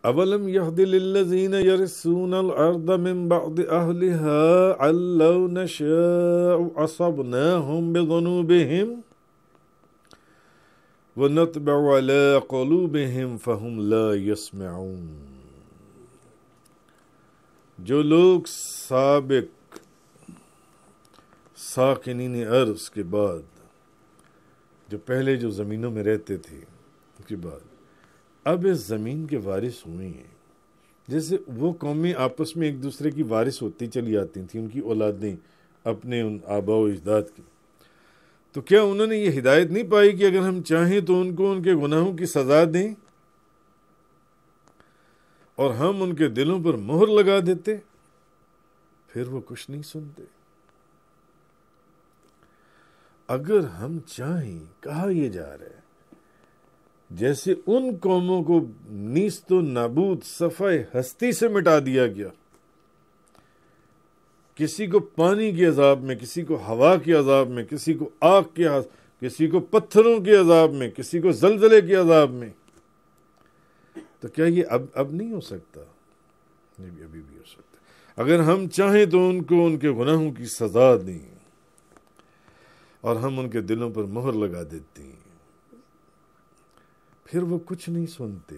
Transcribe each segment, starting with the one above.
اولم یہد للذین یرثون الارض من بعد اہلها ان لو نشاء اصبناهم بذنوبهم ونطبع على قلوبهم فهم لا يسمعون. جو لوگ سابق ساکنین ارض کے بعد، جو پہلے جو زمینوں میں رہتے تھے، اس کے بعد اب اس زمین کے وارث ہوئے ہیں. جیسے وہ قومیں آپس میں ایک دوسرے کی وارث ہوتی چلی آتی تھیں، ان کی اولادیں اپنے ان آباء و اجداد کی، تو کیا انہوں نے یہ ہدایت نہیں پائی کہ اگر ہم چاہیں تو ان کو ان کے گناہوں کی سزا دیں اور ہم ان کے دلوں پر مہر لگا دیتے؟ پھر وہ کچھ نہیں سنتے. اگر ہم چاہیں، کہا یہ جا رہا ہے جیسے ان قوموں کو نیست و نابود صفحہ ہستی سے مٹا دیا گیا، کسی کو پانی کے عذاب میں، کسی کو ہوا کے عذاب میں، کسی کو آگ کے عذاب، کسی کو پتھروں کے عذاب میں، کسی کو زلزلے کے عذاب میں، تو کیا یہ اب نہیں ہو سکتا؟ یہ بھی ابھی بھی ہو سکتا. اگر ہم چاہیں تو ان کو ان کے گناہوں کی سزا دیں اور ہم ان کے دلوں پر مہر لگا دیتے ہیں، پھر وہ کچھ نہیں سنتے.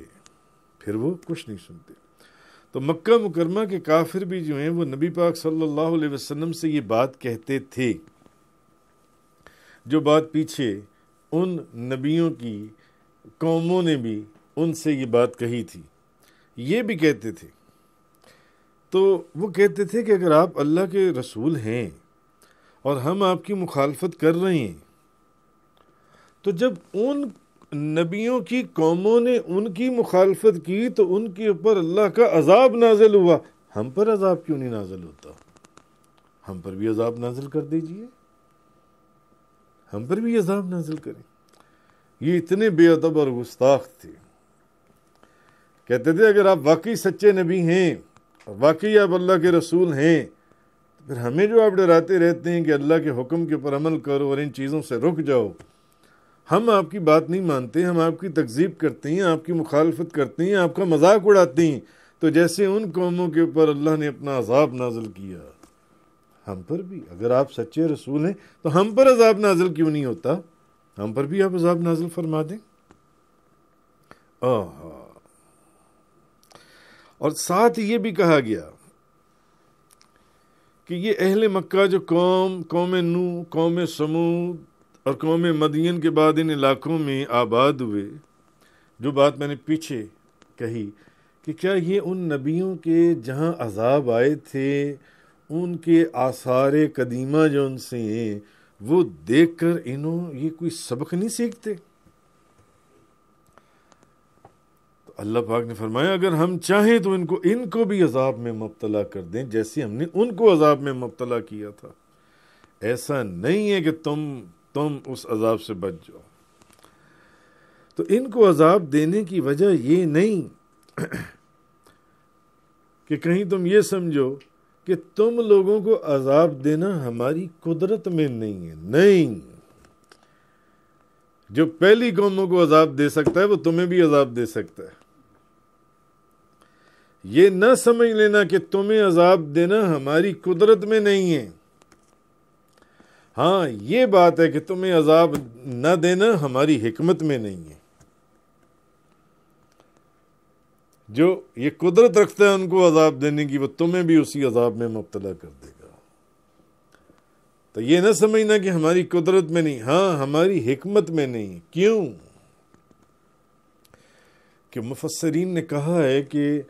تو مکہ مکرمہ کے کافر بھی جو ہیں وہ نبی پاک صلی اللہ علیہ وسلم سے یہ بات کہتے تھے، جو بات پیچھے ان نبیوں کی قوموں نے بھی ان سے یہ بات کہی تھی، یہ بھی کہتے تھے. تو وہ کہتے تھے کہ اگر آپ اللہ کے رسول ہیں اور ہم آپ کی مخالفت کر رہے ہیں، تو جب ان نبیوں کی قوموں نے ان کی مخالفت کی تو ان کے اوپر اللہ کا عذاب نازل ہوا، ہم پر عذاب کیوں نہیں نازل ہوتا؟ ہم پر بھی عذاب نازل کر دیجئے، ہم پر بھی عذاب نازل کریں. یہ اتنے بے ادب اور گستاخ تھے. کہتے تھے اگر آپ واقعی سچے نبی ہیں، واقعی آپ اللہ کے رسول ہیں، تو پھر ہمیں جو آپ ڈراتے رہتے ہیں کہ اللہ کے حکم کے اوپر عمل کرو اور ان چیزوں سے رک جاؤ، ہم آپ کی بات نہیں مانتے، ہم آپ کی تکذیب کرتے ہیں، آپ کی مخالفت کرتے ہیں، آپ کا مذاق اڑاتے ہیں، تو جیسے ان قوموں کے اوپر اللہ نے اپنا عذاب نازل کیا، ہم پر بھی اگر آپ سچے رسول ہیں تو ہم پر عذاب نازل کیوں نہیں ہوتا؟ ہم پر بھی آپ عذاب نازل فرما دیں. اور ساتھ یہ بھی کہا گیا کہ یہ اہل مکہ جو قوم نوح، قوم سمود اور قوم مدین کے بعد ان علاقوں میں آباد ہوئے، جو بات میں نے پیچھے کہی کہ کیا یہ ان نبیوں کے جہاں عذاب آئے تھے ان کے آثار قدیمہ جو ان سے ہیں وہ دیکھ کر یہ کوئی سبق نہیں سیکھتے؟ تو اللہ پاک نے فرمایا اگر ہم چاہیں تو ان کو بھی عذاب میں مبتلا کر دیں جیسے ہم نے ان کو عذاب میں مبتلا کیا تھا. ایسا نہیں ہے کہ تم اس عذاب سے بچ جاؤ. تو ان کو عذاب دینے کی وجہ یہ نہیں کہ کہیں تم یہ سمجھو کہ تم لوگوں کو عذاب دینا ہماری قدرت میں نہیں ہے. نہیں، جو پہلی قوموں کو عذاب دے سکتا ہے وہ تمہیں بھی عذاب دے سکتا ہے. یہ نہ سمجھ لینا کہ تمہیں عذاب دینا ہماری قدرت میں نہیں ہے. ہاں یہ بات ہے کہ تمہیں عذاب نہ دینا ہماری حکمت میں نہیں ہے. جو یہ قدرت رکھتا ہے ان کو عذاب دینے کی، وہ تمہیں بھی اسی عذاب میں مبتلا کر دے گا. تو یہ نہ سمجھنا کہ ہماری قدرت میں نہیں، ہاں ہماری حکمت میں نہیں. کیوں؟ کہ مفسرین نے کہا ہے کہ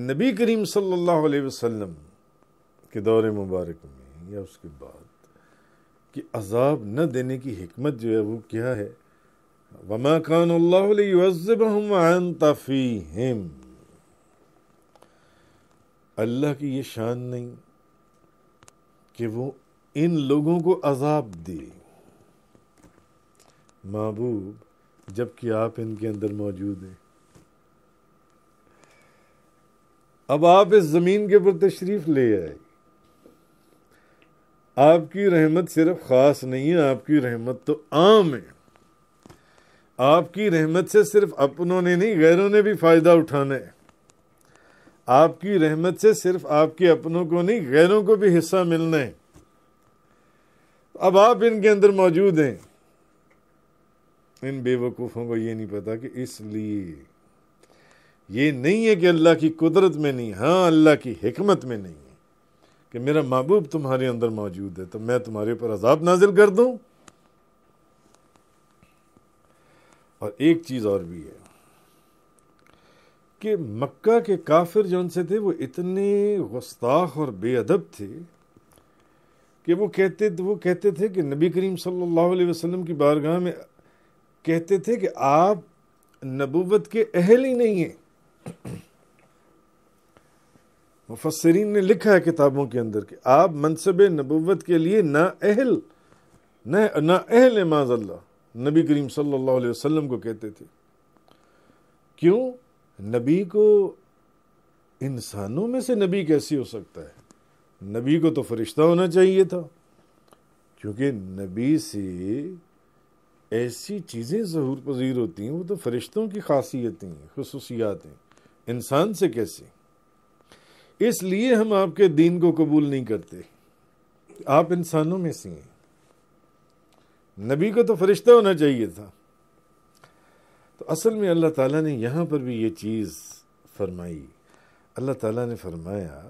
نبی کریم صلی اللہ علیہ وسلم کے دور مبارک میں یا اس کے بعد کہ عذاب نہ دینے کی حکمت جو ہے وہ کیا ہے؟ وَمَا كَانَ اللَّهُ لِيُعَذِّبَهُمْ وَأَنْتَ فِيهِمْ. اللہ کی یہ شان نہیں کہ وہ ان لوگوں کو عذاب دے محبوب جبکہ آپ ان کے اندر موجود ہیں. اب آپ اس زمین کے اوپر تشریف لے آئے. آپ کی رحمت صرف خاص نہیں ہے، آپ کی رحمت تو عام ہے. آپ کی رحمت سے صرف اپنوں نے نہیں غیروں نے بھی فائدہ اٹھانا ہے. آپ کی رحمت سے صرف آپ کے اپنوں کو نہیں غیروں کو بھی حصہ ملنا ہے. اب آپ ان کے اندر موجود ہیں. ان بے وقوفوں کو یہ نہیں پتا کہ اس لیے یہ نہیں ہے کہ اللہ کی قدرت میں نہیں، ہاں اللہ کی حکمت میں نہیں ہے کہ میرا محبوب تمہارے اندر موجود ہے تو میں تمہارے اوپر عذاب نازل کر دوں. اور ایک چیز اور بھی ہے کہ مکہ کے کافر جو ان سے تھے وہ اتنے گستاخ اور بے ادب تھے کہ وہ کہتے تھے کہ نبی کریم صلی اللہ علیہ وسلم کی بارگاہ میں کہتے تھے کہ آپ نبوت کے اہل ہی نہیں ہیں. مفسرین نے لکھا ہے کتابوں کے اندر کہ آپ منصب نبوت کے لیے نہ اہل معاذ اللہ نبی کریم صلی اللہ علیہ وسلم کو کہتے تھے. کیوں؟ نبی کو انسانوں میں سے نبی کیسے ہو سکتا ہے؟ نبی کو تو فرشتہ ہونا چاہیے تھا، کیونکہ نبی سے ایسی چیزیں ظہور پذیر ہوتی ہیں، وہ تو فرشتوں کی خاصیتیں خصوصیات ہیں، انسان سے کیسے؟ اس لیے ہم آپ کے دین کو قبول نہیں کرتے. آپ انسانوں میں سے ہیں، نبی کو تو فرشتہ ہونا چاہیے تھا. تو اصل میں اللہ تعالیٰ نے یہاں پر بھی یہ چیز فرمائی. اللہ تعالیٰ نے فرمایا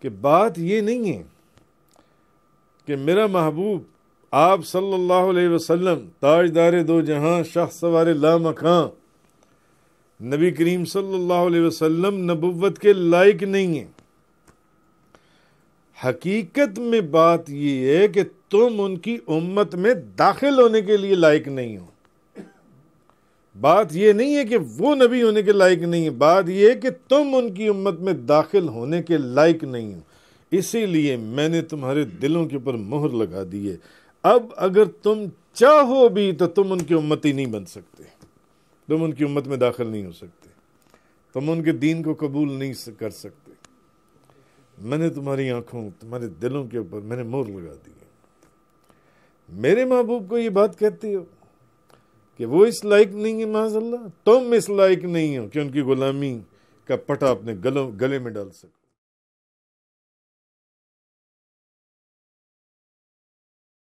کہ بات یہ نہیں ہے کہ میرا محبوب آپ صلی اللہ علیہ وسلم تاجدار دو جہاں شاہ سوار لامکاں نبی کریم صلی اللہ علیہ وسلم نبوت کے لائق نہیں ہیں. حقیقت میں بات یہ ہے کہ تم ان کی امت میں داخل ہونے کے لیے لائق نہیں ہو. بات یہ نہیں ہے کہ وہ نبی ہونے کے لائق نہیں ہے، بات یہ ہے کہ تم ان کی امت میں داخل ہونے کے لائق نہیں ہو. اسی لیے میں نے تمہارے دلوں کے اوپر مہر لگا دی ہے. اب اگر تم چاہو بھی تو تم ان کی امتی نہیں بن سکتے، تم ان کی امت میں داخل نہیں ہو سکتے، تم ان کے دین کو قبول نہیں کر سکتے. میں نے تمہاری آنکھوں تمہارے دلوں کے اوپر میں نے مہر لگا دی ہے. میرے محبوب کو یہ بات کہتے ہو کہ وہ اس لائق نہیں ہے، معاذ اللہ تم اس لائق نہیں ہو کہ ان کی غلامی کا پٹا اپنے گلے میں ڈال سکو.